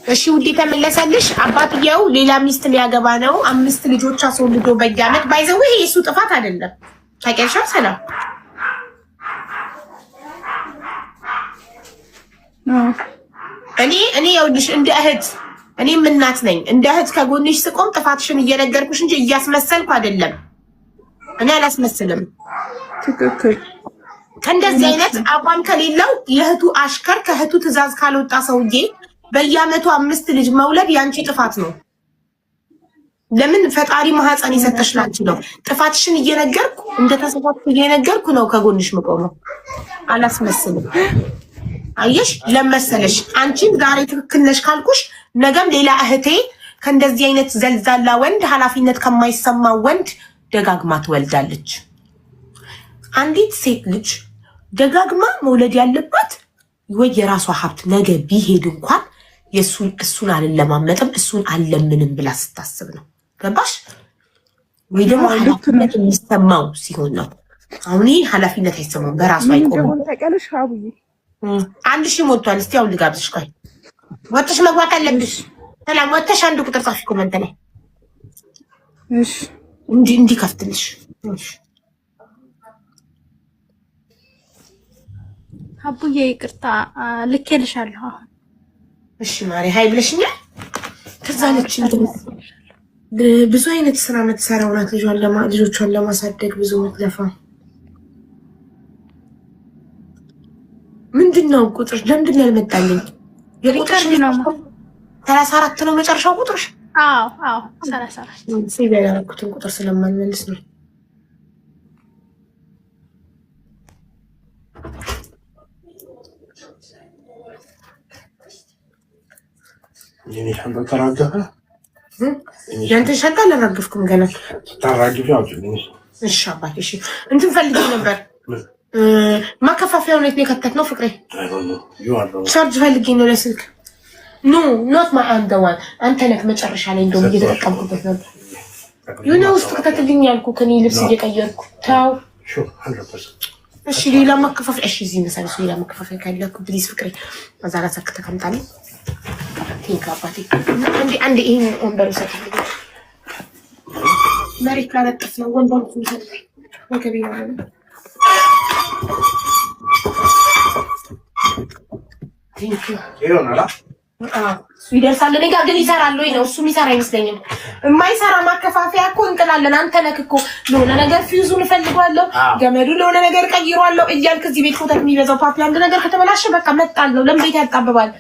እሺ ውዴ ተመለሰልሽ። አባትየው ሌላ ሚስት ሊያገባ ነው። 5 ልጆች አስወልዶ በየዓመት ባይዘው ይሄ የሱ ጥፋት አይደለም። ታውቂያለሽ ሰላም እኔ ይኸውልሽ እንደ እህት እኔም እናት ነኝ። እንደ እህት ከጎንሽ ስቆም ጥፋትሽን እየነገርኩሽ እንጂ እያስመሰልኩ አይደለም። እኔ አላስመስልም። ትክክል። ከእንደዚህ አይነት አቋም ከሌለው የእህቱ አሽከር ከእህቱ ትእዛዝ ካልወጣ ሰውዬ በየዓመቱ 5 ልጅ መውለድ ያንቺ ጥፋት ነው። ለምን ፈጣሪ ማህፀን የሰጠሽ ላንቺ ነው። ጥፋትሽን እየነገርኩ እንደተሰፋት እየነገርኩ ነው ከጎንሽ መቆም። አላስመስልም። አየሽ ለመሰለሽ አንቺም ዛሬ ትክክል ነሽ ካልኩሽ ነገም ሌላ እህቴ ከእንደዚህ አይነት ዘልዛላ ወንድ ኃላፊነት ከማይሰማው ወንድ ደጋግማ ትወልዳለች። አንዲት ሴት ልጅ ደጋግማ መውለድ ያለባት ወይ የራሷ ሀብት ነገ ቢሄድ እንኳን እሱን አልለማመጥም እሱን አልለምንም ብላ ስታስብ ነው። ገባሽ ወይ? ደግሞ ኃላፊነት የሚሰማው ሲሆን ነው። አሁን ይህ ኃላፊነት አይሰማም፣ በራሱ አይቆምም። 1000 ሞልቷል። እስቲ አሁን ልጋብዝሽ። ቆይ ወጥሽ መግባት አለብሽ። ሰላም ወጥሽ አንድ ቁጥር ጻፊ ኮመንት ላይ እሺ፣ እንዲህ ከፍትልሽ። እሺ አቡዬ ይቅርታ ልኬልሻለሁ አሁን። እሺ ማሪ ሃይ ብለሽኛል። ተዛለች ብዙ አይነት ስራ የምትሰራው ናት። ልጆቿን ለማሳደግ ብዙ ምትለፋ። ምንድነው ቁጥር ለምንድን ነው ያልመጣልኝ? የቁጥርሽ ነው 34 ነው መጨረሻው ቁጥርሽ? አዎ 34 ሲቪ ያደረኩትን ቁጥር ስለማልመልስ ነው። ያንተ ሸጣ አላረግፍኩም ገና ታራግፊ አውጪልኝ። እሺ አባቴ እሺ። እንትን ፈልጌ ነበር ማከፋፈያ ሁኔት ነው የከተትነው ፍቅሬ። ቻርጅ ፈልጌ ነው ለስልክ። ኖ ኖት ማይ አንደዋን አንተ ነህ መጨረሻ ላይ እንደውም እየተጠቀምኩበት ነበር። የሆነ ውስጥ ከተትልኝ ያልኩ ከኔ ልብስ እየቀየርኩ ታው። እሺ ሌላ ማከፋፈያ እሺ፣ እዚህ መሰለሽ ሌላ ማከፋፈያ ካለኩ ፕሊዝ ፍቅሬ በዛ ጋር ሰክተ ተቀምጣለኝ። ቴንክ አባቴ። አንዴ ይሄን ወንበር ሰጥልኝ። መሬት ላነጥፍ ነው ወንበር ሰጥልኝ። ወገቤ ነው ይደርሳል። እኔ ጋር ግን ይሰራል ወይ ነው? እሱ የሚሰራ አይመስለኝም። የማይሰራ ማከፋፈያ እኮ እንጥላለን። አንተ ነህ እኮ ለሆነ ነገር ፊውዙን እፈልገዋለሁ፣ ገመዱ ለሆነ ነገር ቀይሯለሁ እያልክ እዚህ ቤት ኮተት የሚበዛው ፓፒ አንድ ነገር ከተበላሸ በቃ መጣል ነው። ለምን ቤት ያጣብባል?